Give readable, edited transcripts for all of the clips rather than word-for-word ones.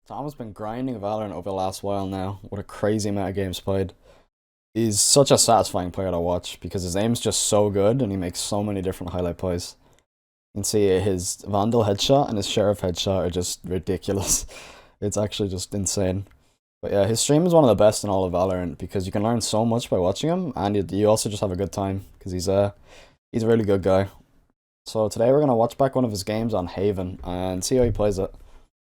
Tom's been grinding Valorant over the last while now. What a crazy amount of games played. He's such a satisfying player to watch because his aim's just so good and he makes so many different highlight plays. You can see his Vandal headshot and his Sheriff headshot are just ridiculous. It's actually just insane. But yeah, his stream is one of the best in all of Valorant because you can learn so much by watching him, and you also just have a good time because he's a really good guy. So today we're gonna watch back one of his games on Haven and see how he plays it.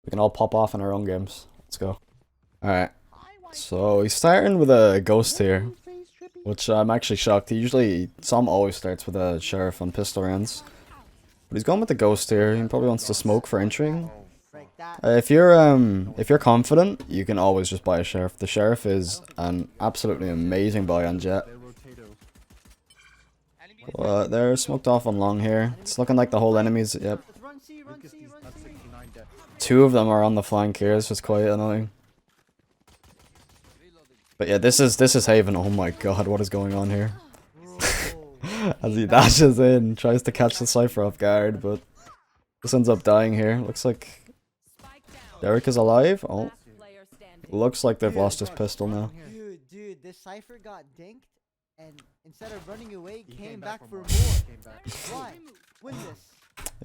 We can all pop off in our own games. Let's go. Alright. So he's starting with a Ghost here, which I'm actually shocked. Some always starts with a Sheriff on pistol rounds. But he's going with the Ghost here. He probably wants to smoke for entering. If you're confident, you can always just buy a Sheriff. The Sheriff is an absolutely amazing buy on Jett. But they're smoked off on long here. It's looking like the whole enemies. Yep. Two of them are on the flank here. It's just quite annoying. But yeah, this is Haven. Oh my god, what is going on here? As he dashes in, tries to catch the Cypher off guard, but just ends up dying here. Looks like Derek is alive. Oh, looks like they've lost his pistol now. Dude, this Cypher got dinked, and instead of running away, came back for more. Why? Win this.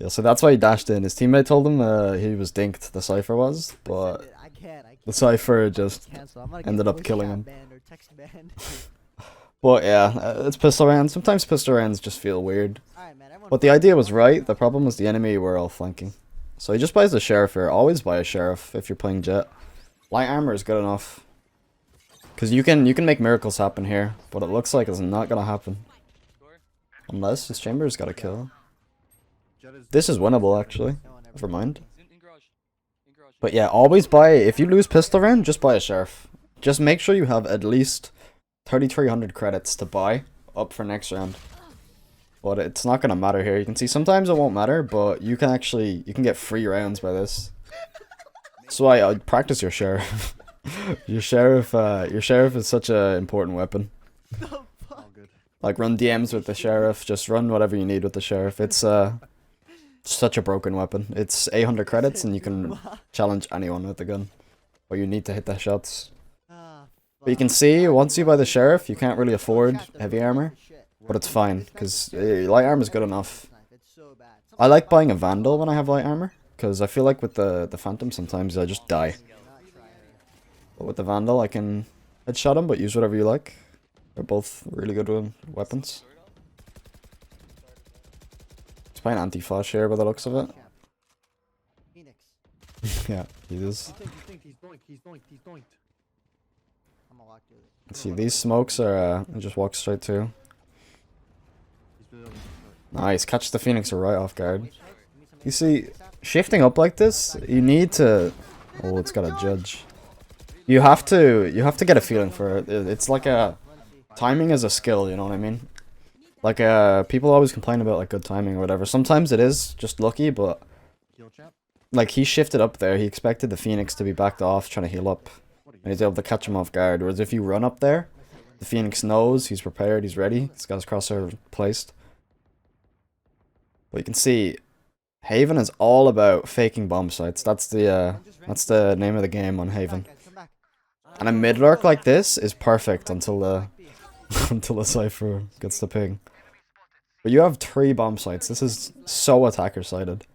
Yeah, so that's why he dashed in. His teammate told him he was dinked, the Cypher was, but the Cypher just ended up killing him. But yeah, it's pistol rounds. Sometimes pistol rounds just feel weird. But the idea was right. The problem was the enemy were all flanking. So he just buys the Sheriff here. Always buy a Sheriff if you're playing Jett. Light armor is good enough. Because you can make miracles happen here. But it looks like it's not going to happen. Unless his Chamber's got a kill. This is winnable actually. Never mind. But yeah, always buy, if you lose pistol round, just buy a Sheriff. Just make sure you have at least 3,300 credits to buy up for next round. But it's not gonna matter here. You can see sometimes it won't matter, but you can get free rounds by this. That's why I'd practice your Sheriff. Your Sheriff is such a important weapon. Like run DMs with the Sheriff, just run whatever you need with the Sheriff. It's such a broken weapon. It's 800 credits and you can challenge anyone with the gun. But you need to hit the shots. But you can see, once you buy the Sheriff, you can't really afford heavy armor. But it's fine, because light armor is good enough. I like buying a Vandal when I have light armor, because I feel like with the Phantom sometimes I just die. But with the Vandal I can headshot him, but use whatever you like. They're both really good weapons. He's playing anti-flash here by the looks of it. Yeah, he is. See, these smokes are, just walk straight to. Nice, catch the Phoenix right off guard. You see, shifting up like this, you need to... Oh, it's got a judge. You have to get a feeling for it. It's like a... Timing is a skill, you know what I mean? Like, people always complain about, like, good timing or whatever. Sometimes it is just lucky, but... Like, he shifted up there. He expected the Phoenix to be backed off, trying to heal up. And he's able to catch him off guard. Whereas if you run up there, the Phoenix knows, he's prepared, he's ready. He's got his crosshair placed. But you can see, Haven is all about faking bomb sites. That's the name of the game on Haven. And a mid lurk like this is perfect until the until the Cypher gets the ping. But you have 3 bomb sites. This is so attacker sided.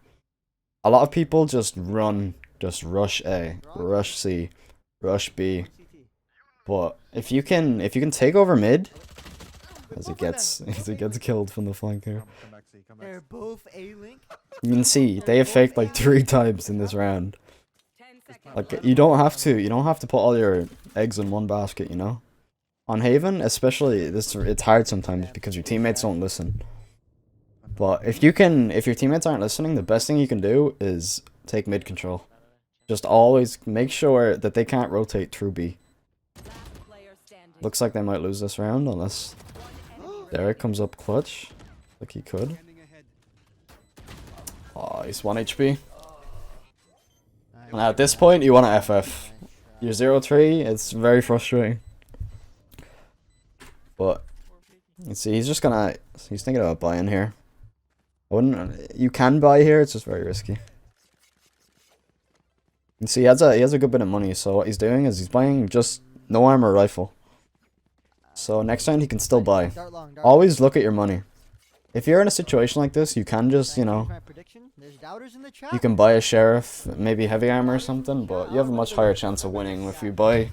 A lot of people just rush A, rush C, rush B. But if you can take over mid, as it gets killed from the flank here. They're both A-Link. You can see they have faked like 3 times in this round. Like you don't have to put all your eggs in one basket, you know. On Haven, especially it's hard sometimes because your teammates don't listen. But if your teammates aren't listening, the best thing you can do is take mid control. Just always make sure that they can't rotate through B. Looks like they might lose this round unless Derek comes up clutch. Like he could. Oh, he's 1 HP. And at this point, you want to FF. You're 0-3, it's very frustrating. But, you see, he's thinking about buying here. You can buy here, it's just very risky. You see, he has a good bit of money, so what he's doing is he's buying just no armor rifle. So next time he can still buy. Always look at your money. If you're in a situation like this, you can just, you know, you can buy a sheriff, maybe heavy armor or something, but you have a much higher chance of winning if you buy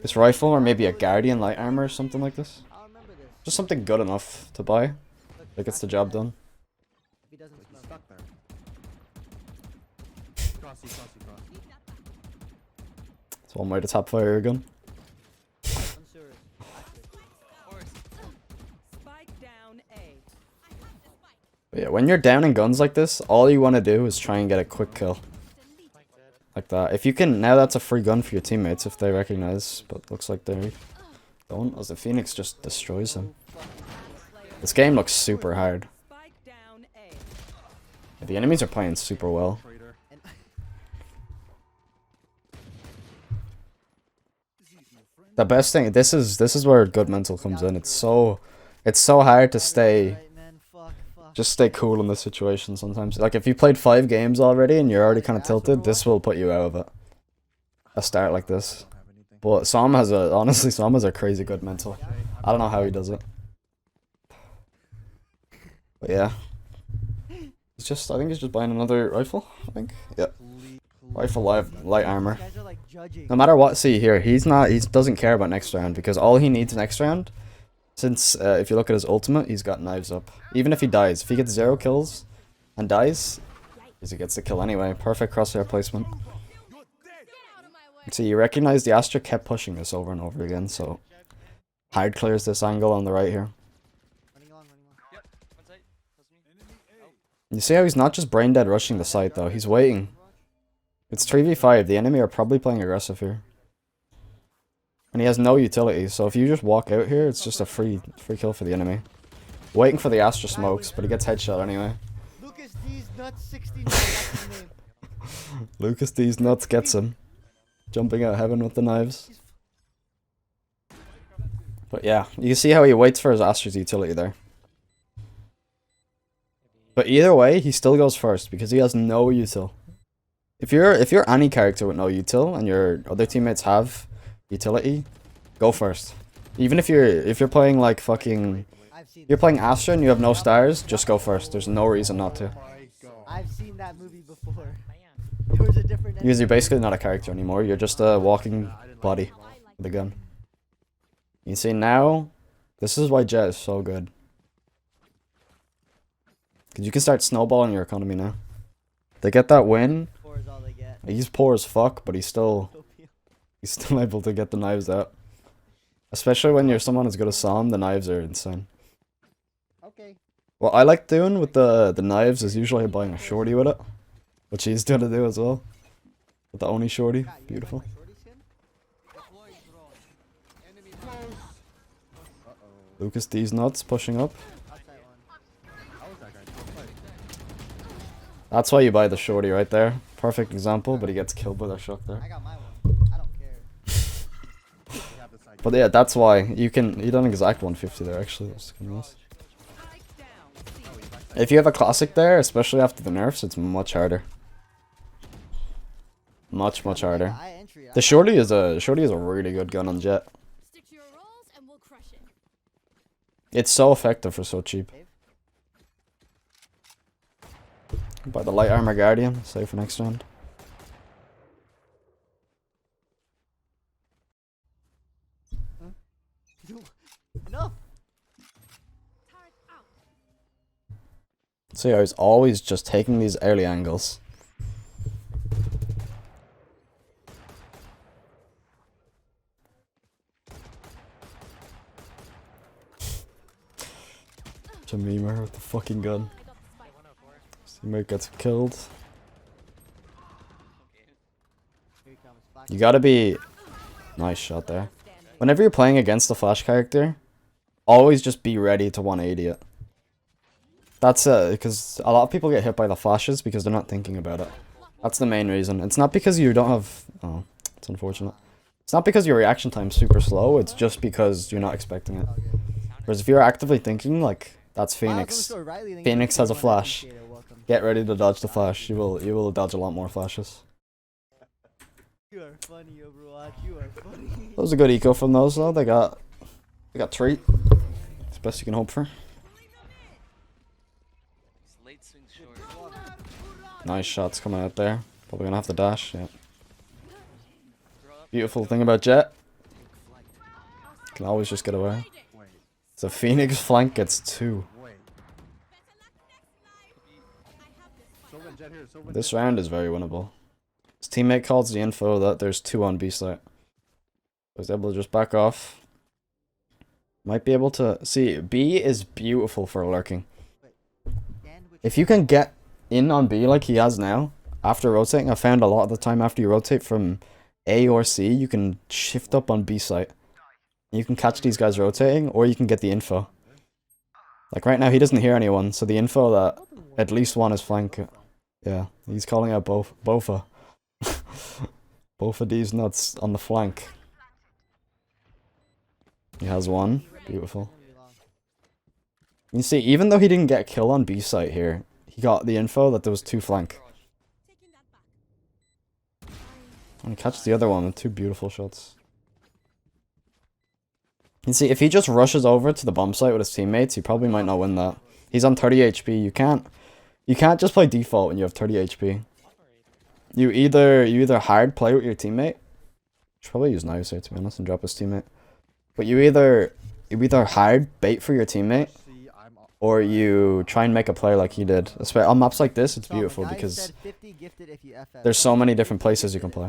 this rifle or maybe a guardian light armor or something like this. Just something good enough to buy that gets the job done. That's one way to top fire your gun. But yeah, when you're down in guns like this, all you want to do is try and get a quick kill. Like that. If you can, now that's a free gun for your teammates if they recognize, but looks like they don't, as the Phoenix just destroys him. This game looks super hard. The enemies are playing super well. The best thing, this is where good mental comes in. It's so hard to stay cool in this situation sometimes. Like if you played 5 games already and you're already kind of tilted, this will put you out of it. A start like this. But honestly, SOM has a crazy good mental. I don't know how he does it. But yeah. I think he's just buying another rifle, I think. Yeah. Rifle light armor. No matter what, see here, he doesn't care about next round because all he needs next round, since if you look at his ultimate, he's got knives up. Even if he dies, if he gets 0 kills and dies, he gets the kill anyway. Perfect crosshair placement. See, you recognize the Astra kept pushing this over and over again, so hard clears this angle on the right here. You see how he's not just brain dead rushing the site though, he's waiting. It's 3v5, the enemy are probably playing aggressive here. And he has no utility, so if you just walk out here, it's just a free kill for the enemy. Waiting for the Astra smokes, but he gets headshot anyway. Lucas D's nuts 69, that's his name. Lucas D's nuts gets him. Jumping out heaven with the knives. But yeah, you see how he waits for his Astra's utility there. But either way, he still goes first because he has no util. If you're any character with no util and your other teammates have utility, go first. Even if you're playing like fucking, you're playing Astra and you have no stars, just go first. There's no reason not to. I've seen that movie before. There was a different. Because you're basically not a character anymore. You're just a walking body with a gun. You see now, this is why Jett is so good. Because you can start snowballing your economy now. They get that win. He's poor as fuck, but he's still able to get the knives out. Especially when you're someone as good as SOM, the knives are insane. Okay. What I like doing with the knives is usually buying a shorty with it. Which he's gonna do as well. With the Oni shorty. Beautiful. Lucas D's nuts pushing up. That's why you buy the shorty right there. Perfect example, but he gets killed by that shot there. I got my one. I don't care. But yeah, that's why you don't exact 150 there actually. That's kind of nice. If you have a classic there, especially after the nerfs, it's much harder. Much harder. The shorty is a really good gun on Jett. It's so effective for so cheap. Buy the light armor guardian, save for next round. No. See, I was always just taking these early angles. Memer with the fucking gun. Teammate gets killed. You gotta be... Nice shot there. Whenever you're playing against a flash character, always just be ready to 180 it. That's it, because a lot of people get hit by the flashes because they're not thinking about it. That's the main reason. It's not because you don't have... Oh, it's unfortunate. It's not because your reaction time's super slow, it's just because you're not expecting it. Whereas if you're actively thinking, like... That's Phoenix. Phoenix has a flash. Get ready to dodge the flash. You will dodge a lot more flashes. You are funny, Overwatch. You are funny. That was a good eco from those though. They got treat. It's the best you can hope for. Nice shots coming out there. Probably gonna have to dash. Yeah. Beautiful thing about Jett. Can always just get away. So Phoenix flank gets 2. This round is very winnable. His teammate calls the info that there's 2 on B site. I was able to just back off. Might be able to see B is beautiful for lurking. If you can get in on B like he has now, after rotating, I found a lot of the time after you rotate from A or C, you can shift up on B site. You can catch these guys rotating, or you can get the info. Like right now, he doesn't hear anyone, so the info that at least one is flank. Yeah, he's calling out Bofa. Both of these nuts on the flank. He has one. Beautiful. You see, even though he didn't get a kill on B site here, he got the info that there was 2 flank. And he catches the other one with 2 beautiful shots. You see, if he just rushes over to the bomb site with his teammates, he probably might not win that. He's on 30 HP. You can't just play default when you have 30 HP. You either hard play with your teammate. Should probably use knives here to be honest and drop his teammate. But you either hard bait for your teammate, or you try and make a play like he did. Especially on maps like this, it's beautiful because there's so many different places you can play.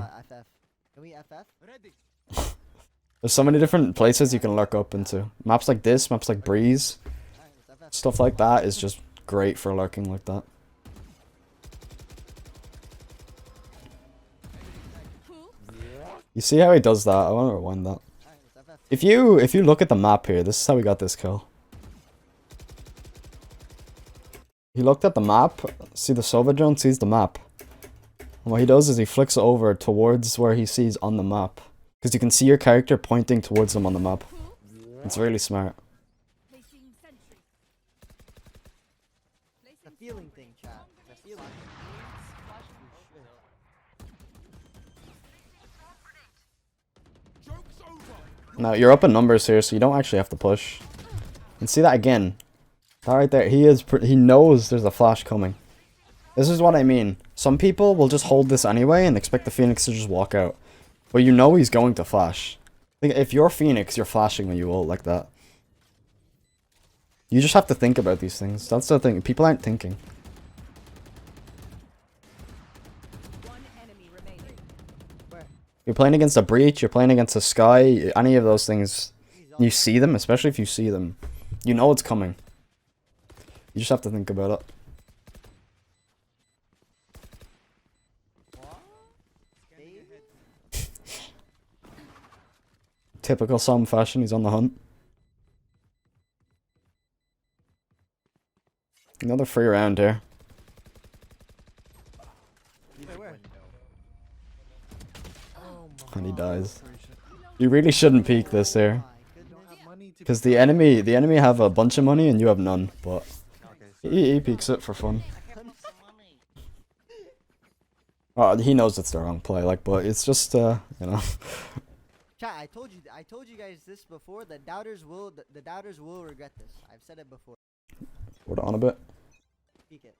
There's so many different places you can lurk up into. Maps like this, maps like Breeze, stuff like that is just great for lurking like that. You see how he does that? I want to rewind that. If you look at the map here, this is how we got this kill. He looked at the map, see the Sova drone sees the map. And what he does is he flicks over towards where he sees on the map. Because you can see your character pointing towards them on the map. It's really smart. The feeling thing, chat. The feeling. Now, you're up in numbers here, so you don't actually have to push. And see that again. That right there, he knows there's a flash coming. This is what I mean. Some people will just hold this anyway and expect the Phoenix to just walk out. But you know he's going to flash. If you're Phoenix, you're flashing when you ult like that. You just have to think about these things. That's the thing. People aren't thinking. You're playing against a breach, you're playing against a sky, any of those things. You see them, especially if you see them. You know it's coming. You just have to think about it. Typical S0m fashion, he's on the hunt. Another free round here. And he dies. You really shouldn't peek this here. Because the enemy have a bunch of money and you have none, but he peeks it for fun. Oh, he knows it's the wrong play, like, but it's just, you know. Chat, I told you guys this before. The doubters will regret this. I've said it before. Hold on a bit. Peek it.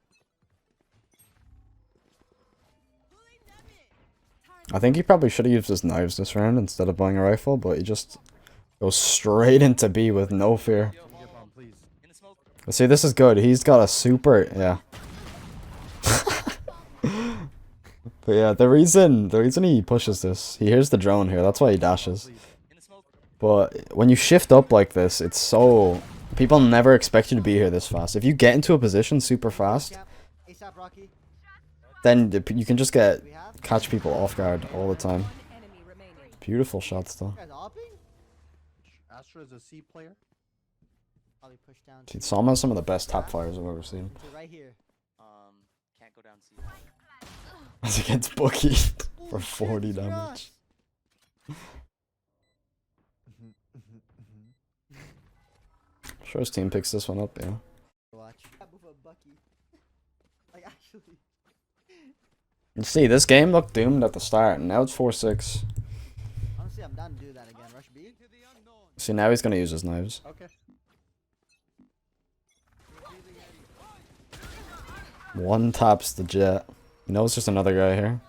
I think he probably should have used his knives this round instead of buying a rifle, but he just goes straight into B with no fear. But see, this is good. He's got a super, yeah. But yeah, the reason he pushes this, he hears the drone here, that's why he dashes. But when you shift up like this, it's so... People never expect you to be here this fast. If you get into a position super fast, then you can just catch people off guard all the time. Beautiful shots though. Astra is a C player. Dude, S0m has some of the best tap fires I've ever seen. Right here. Can't go down C. As he gets bookied for 40 damage. Sure his team picks this one up, yeah. Watch. Like actually. You see, this game looked doomed at the start, and now it's 4-6. Honestly, I'm down to do that again. Rush B. See, now he's gonna use his knives. Okay. One taps the Jett. You know, it's just another guy here.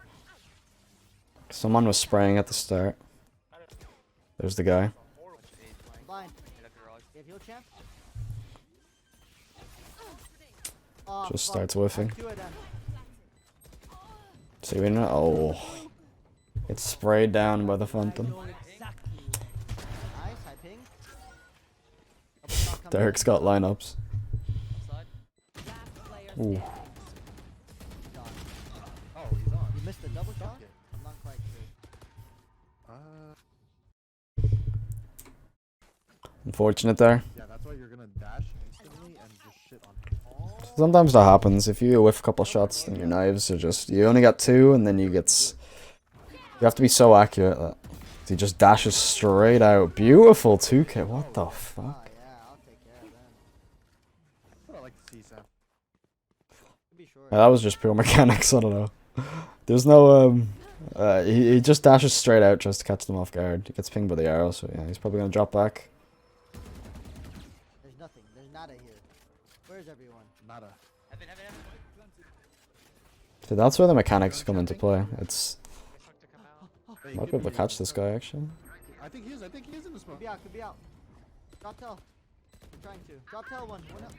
Someone was spraying at the start. There's the guy. Blind. You have heal champ? Oh, Just fuck. starts whiffing. Two of them. See, we know. Oh. It's sprayed down by the Phantom. Nice, high ping. Derek's got lineups. Ooh. Oh, he's on. You missed the double shot? Okay. I'm not quite sure. Unfortunate there. Yeah, that's why you're gonna dash instantly and just shit on him. Sometimes that happens. If you whiff a couple shots, then your knives are just... You only got 2, and then you get... You have to be so accurate that... He just dashes straight out. Beautiful 2K. What the Oh, fuck? yeah, I'll take care of that. That's what I like to see, Sam. To be sure. Yeah, that was just pure mechanics. I don't know. There's no... he just dashes straight out, tries to catch them off guard. He gets pinged by the arrow, so yeah, he's probably gonna drop back. There's nothing. There's nada here. Where's everyone? Nada. Heaven. So that's where the mechanics come into play. It's... Hey, Might give be able me to catch this guy, actually. I think he is. I think he is in the smoke. Could be out. Drop tail. I'm trying to. Drop tail one. One up.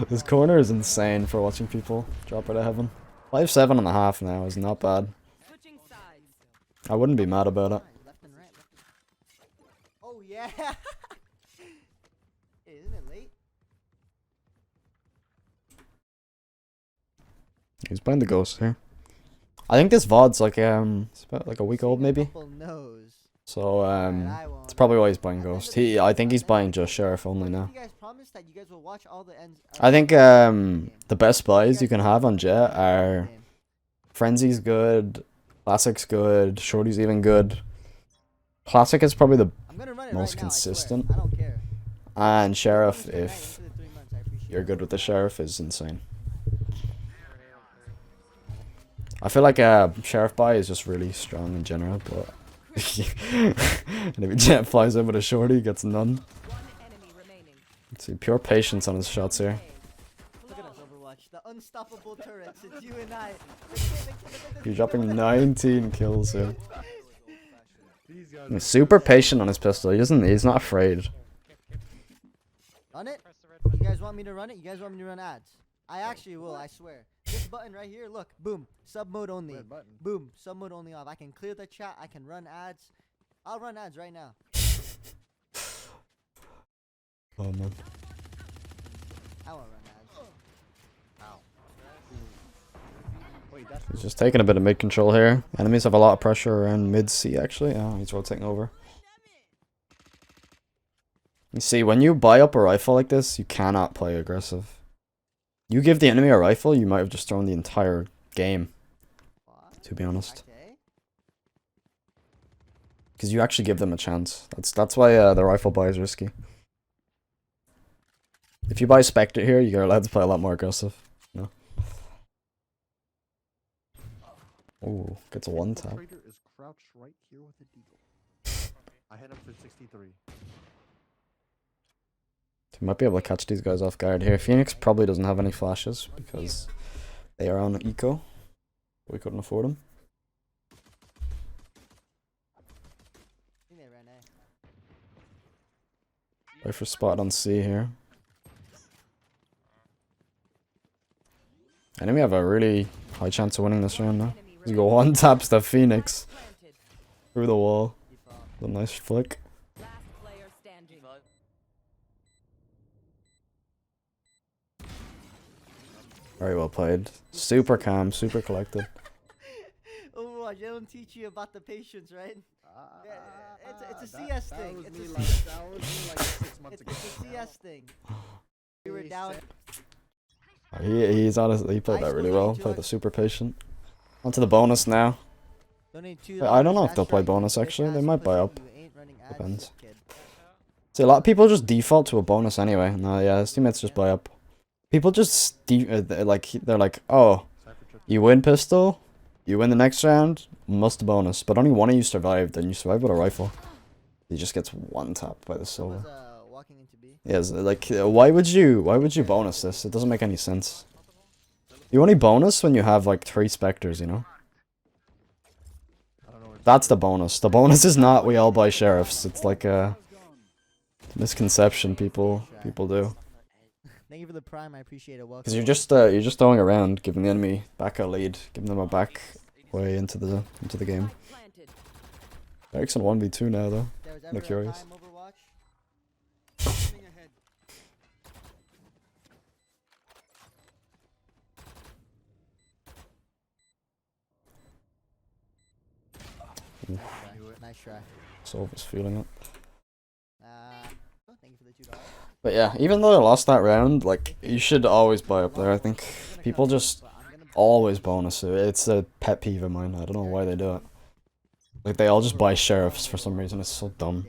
This corner is insane for watching people drop out of heaven. 5-7.5 now is not bad. I wouldn't be mad about it. Left and right. Oh yeah. Hey, isn't it late? He's playing the ghost here. I think this VOD's like it's about like a week old maybe. Couple knows. So Alright, I won't. it's probably why he's buying ghost. I think he's buying just sheriff only now. You guys promised that you guys will watch all the ends. I think the best buys you can have on Jett are Frenzy's good, Classic's good, Shorty's even good. Classic is probably the I'm gonna run it most right now, I swear. consistent. I don't care. and sheriff Into the if 3 months, I appreciate you're it. good with the sheriff is insane. I feel like sheriff buy is just really strong in general, but and if Jett flies over to shorty, gets none. Let's see, pure patience on his shots here. Look at us, Overwatch. The unstoppable turrets. It's you and I. He's dropping 19 kills here. These guys He's super patient on his pistol. He's not afraid. Run it? You guys want me to run it? You guys want me to run ads? I actually will, I swear. This button right here, look. Boom. Sub mode only. Red button. Boom. Sub mode only off. I can clear the chat. I can run ads. I'll run ads right now. Oh man. I won't run ads. Ow. Wait, that's He's just taking a bit of mid control here. Enemies have a lot of pressure around mid C actually. Oh, he's rotating over. You see, when you buy up a rifle like this, you cannot play aggressive. You give the enemy a rifle, you might have just thrown the entire game, What? to be honest. Okay. Because you actually give them a chance. That's why the rifle buy is risky. If you buy Spectre here, you're allowed to play a lot more aggressive. No. Oh, gets a one tap. Trader is crouched right here with a deagle. I hit him for 63. You might be able to catch these guys off guard here. Phoenix probably doesn't have any flashes because they are on eco. We couldn't afford them. I think they ran A. Wait for spot on C here. Enemy have a really high chance of winning this round now. You go one taps the Phoenix through the wall. Default. A nice flick. Very well played. Super calm, super collected. Overwatch, they don't teach you about the patience, right? It's a That- CS that thing. was It's me a like- CS that was me like 6 months ago. It's a CS thing. We were down. He's honestly, he played that really well. Played the super patient. Onto the bonus now. Donate I don't know if they'll play bonus, actually. They might buy up. Depends. See, a lot of people just default to a bonus anyway. No, yeah, his teammates just buy up. People just they're like, oh, you win pistol, you win the next round, must bonus. But only one of you survived, and you survived with a rifle. He just gets one tapped by the silver. Walking into B. Yes, like why would you bonus this? It doesn't make any sense. You only bonus when you have like 3 specters, you know? That's the bonus. The bonus is not we all buy sheriffs. It's like a misconception people do. Thank you for the prime. I appreciate it. Welcome. Because you're just throwing around, giving the enemy back a lead, giving them a back way into the game. Eric's on 1v2 now though. I'm curious. Nice try. Silver's feeling it. Thank you for the $2. But yeah, even though I lost that round, like, you should always buy up there, I think. People just always bonus it. It's a pet peeve of mine. I don't know why they do it. Like, they all just buy sheriffs for some reason. It's so dumb.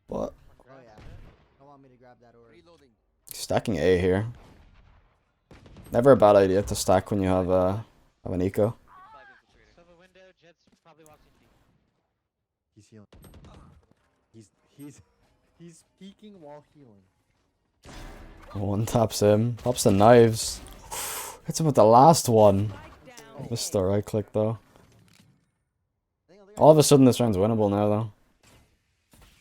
What? Oh yeah. Don't want me to grab that order. Stacking A here. Never a bad idea to stack when you have an eco. Silver window, Jett's probably walked in deep. He's healing. He's peeking while healing. One taps him. Pops the knives. Hits him with the last one. Missed the right click though. All of a sudden this round's winnable now though.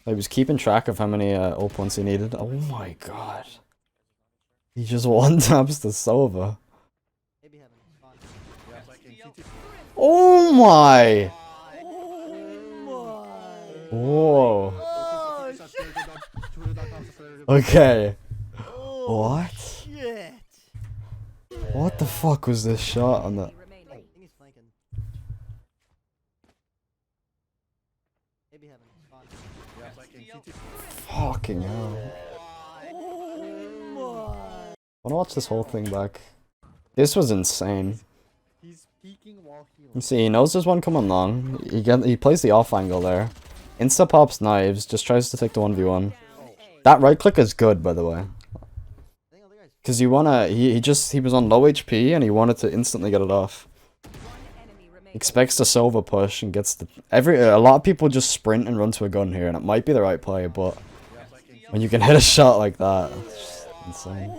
He was keeping track of how many ult points he needed. Oh my god. He just one taps the Sova. Oh my! Whoa. Okay. What? Shit. What the fuck was this shot on the... I think he's flanking. Maybe heaven. Fucking hell. I wanna watch this whole thing back. This was insane. He's peeking while healing. You see, he knows there's one coming long. He plays the off angle there. Insta pops knives, just tries to take the 1v1. That right click is good, by the way. Cause you wanna, he was on low HP and he wanted to instantly get it off. Expects the Sova push and gets the, a lot of people just sprint and run to a gun here, and it might be the right play, but when you can hit a shot like that, it's just insane.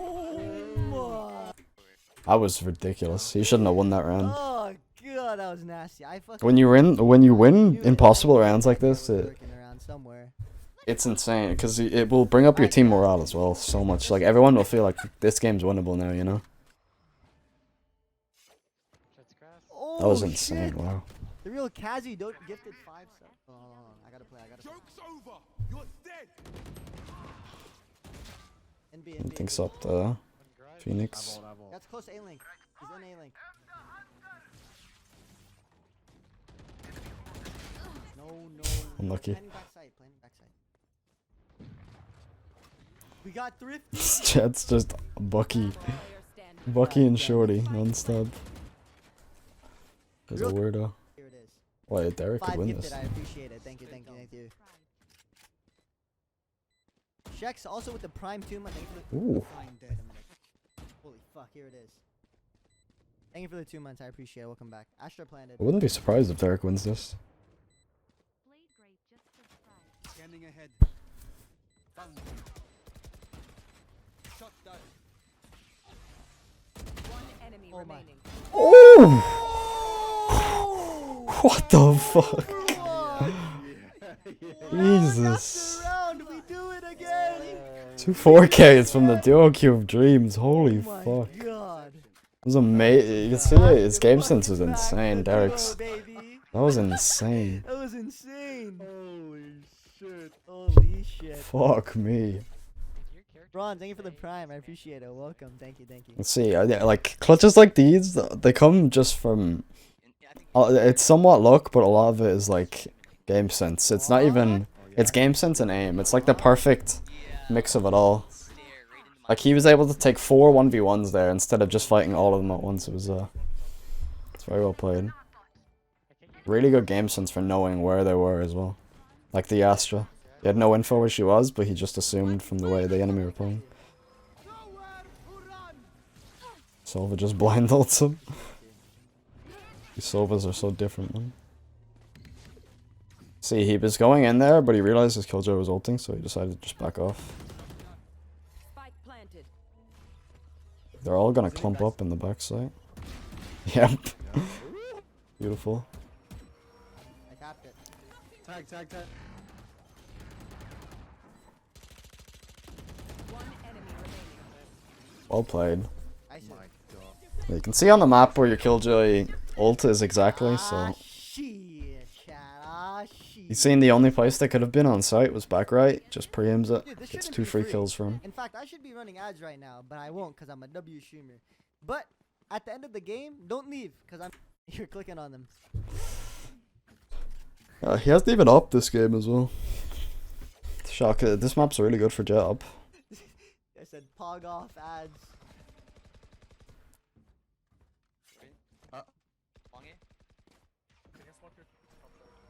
That was ridiculous. He shouldn't have won that round. Oh god, that was nasty. When you win impossible rounds like this, somewhere. it's insane because it will bring up your team morale as well so much. Like everyone will feel like this game's winnable now, you know. Oh, That was insane. shit. Wow. The real Kazi don't gifted 5 subs. Hold on, I gotta play. Joke's over. You're dead. NB. Thinks up Phoenix. That's close to A-Link. He's in A-Link. No. Unlucky. Planning backside. We got thrifty. Jett's just Bucky and Shorty non-stop. He's a weirdo. Here it is. Wait, Derek could 5 win gifted. this. I appreciate it. Thank you. Shex also with the prime tomb. Ooh. Holy fuck, here it is. Thank you for the 2 months. I appreciate it. Welcome back. Astra planted. I wouldn't be surprised if Derek wins this. Scanning ahead. Shot down. Oh my. Oh! What the fuck? Jesus. We do it again. 2 4Ks from the duo queue of dreams. Holy Oh my fuck. god. It was amazing. You can see it. His game sense was insane, Derek's. Baby. That was insane. That was insane. Holy shit. Fuck me. Ron, thank you for the prime. I appreciate it. Welcome. Thank you. Let's see. Like clutches like these, they come just from. It's somewhat luck, but a lot of it is like game sense. It's not even. It's game sense and aim. It's like the perfect mix of it all. Like he was able to take 4 1v1s there instead of just fighting all of them at once. It was it's very well played. Really good game sense for knowing where they were as well. Like the Astra. He had no info where she was, but he just assumed from the way the enemy were playing. Sova just blind ults him. These Sovas are so different, man. See, he was going in there, but he realized his Killjoy was ulting, so he decided to just back off. Spike planted. They're all gonna clump up in the backside. Yep. Beautiful. I tapped it. Tag, tag, tag. One enemy remaining. Well played. I said. My god. You can see on the map where your Killjoy ult is exactly, so... Shit, chat. Shit. He's seen the only place they could have been on site was back right, just preempts it, Dude, this gets shouldn't 2 be free free. kills for him. In fact, I should be running ads right now, but I won't because I'm a W streamer. But at the end of the game, don't leave because I'm you're clicking on them. He hasn't even upped this game as well. Shock, this map's really good for Jett up. I said pog off ads. Long A?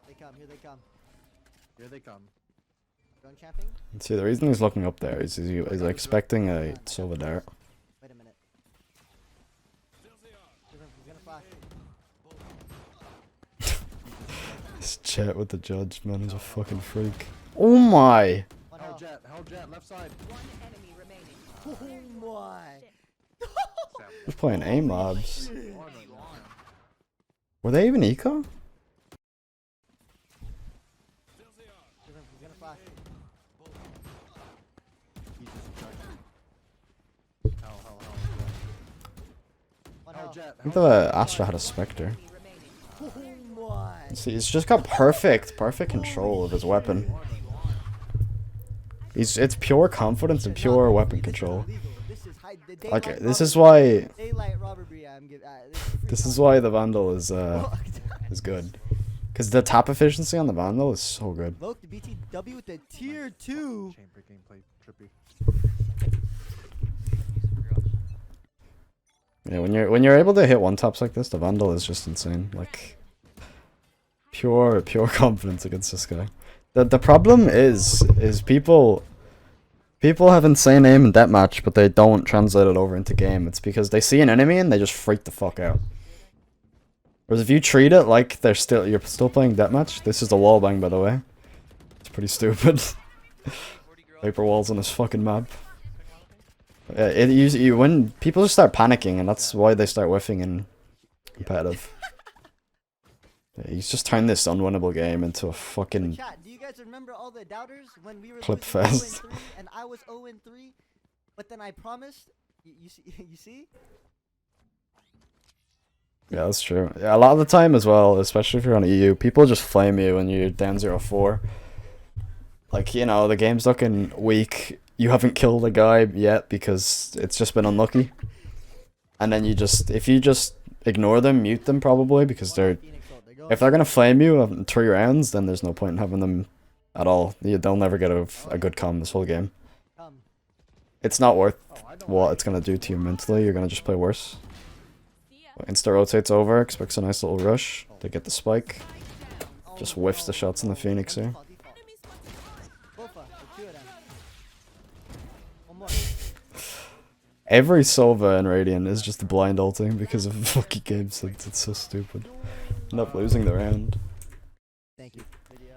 They come, here they come. Here they come. Going champing? See, the reason he's looking up there is he's expecting a Sova dart. Wait a minute. He's gonna flash. This Jett with the judge, man, is a fucking freak. Oh my! One Hell health. Jett, left side. One enemy remaining. Oh my. He's playing aim mobs. Oh, no, Were they even eco? He's gonna flash. He just judged. Hell, One Hell health. Jett, I think hell the Astra had a Spectre. Enemy remaining. Oh my. See, he's just got perfect control of his weapon. It's pure confidence and pure weapon control. This is high, the Like, daylight this is robbery. why Daylight robbery. I'm giving. this is why the Vandal is good. Cause the tap efficiency on the Vandal is so good. Vogue the BTW with the tier 2. Chamber gameplay, trippy. Yeah, when you're able to hit one taps like this, the Vandal is just insane. Like pure confidence against this guy. The problem is people have insane aim in deathmatch, but they don't translate it over into game. It's because they see an enemy and they just freak the fuck out. Whereas if you treat it like you're still playing deathmatch, this is the wallbang, by the way. It's pretty stupid. Paper walls on this fucking map. When people just start panicking, and that's why they start whiffing in competitive. Yeah, he's just turned this unwinnable game into a fucking Chat, do you guys remember all the doubters when we were Clip losing fest. 0-3 and I was 0-3, but then I promised? You see? You see? Yeah, that's true. Yeah, a lot of the time as well, especially if you're on EU, people just flame you when you're down 0-4. Like, you know, the game's looking weak. You haven't killed a guy yet because it's just been unlucky. And then if you just ignore them, mute them probably, because if they're gonna flame you in 3 rounds, then there's no point in having them at all. They'll never get a good comm this whole game. Come. It's not worth what it's gonna do to you mentally. You're gonna just play worse. Insta rotates over, expects a nice little rush. They get the spike. Just whiffs the shots in the Phoenix here. Every Sova in Radiant is just blind ulting because of fucking game sense. It's so stupid. End up losing the round. Thank you. Video.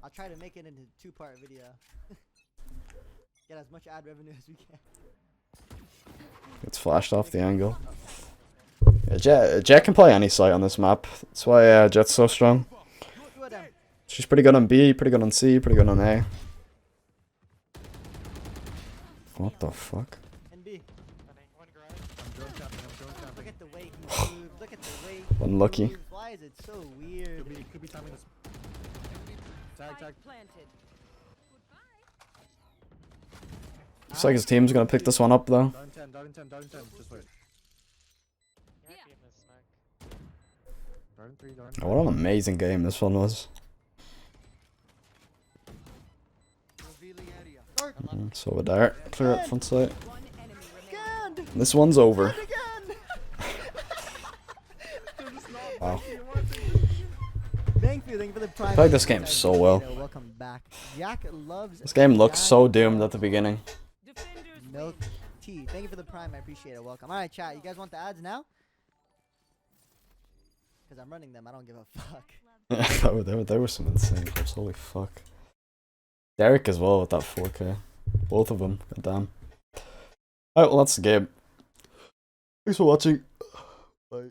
I'll try to make it into a 2-part video. Get as much ad revenue as we can. It's flashed off the angle. Yeah, Jett can play any site on this map. That's why Jett's so strong. Two of them. She's pretty good on B, pretty good on C, pretty good on A. What the fuck? And B. One garage. I'm drone tapping, I'm drone tapping. Look at the way he moves. Look at the way he Unlucky. moves. Why is it so weird? Could be timing this. Tag, tag. Spike planted. Looks like his team's gonna pick this one up though. Down 10, down 10, down 10. Just wait. He might be in this smack. Down 3, down Oh, what an amazing game this one was. Revealing area. So with dart, clear up front site. One enemy remaining. Again! This one's over. Again! Wow. Thank you for the prime. I played this game so well. Welcome back. Jack loves This game looked so doomed at the beginning. Defenders milk T. Thank you for the prime. I appreciate it. Welcome. All right, chat. You guys want the ads now? Because I'm running them. I don't give a fuck. There were some insane clips. Holy fuck. Derek as well with that 4K. Both of them. God damn. Alright, well that's the game. Thanks for watching.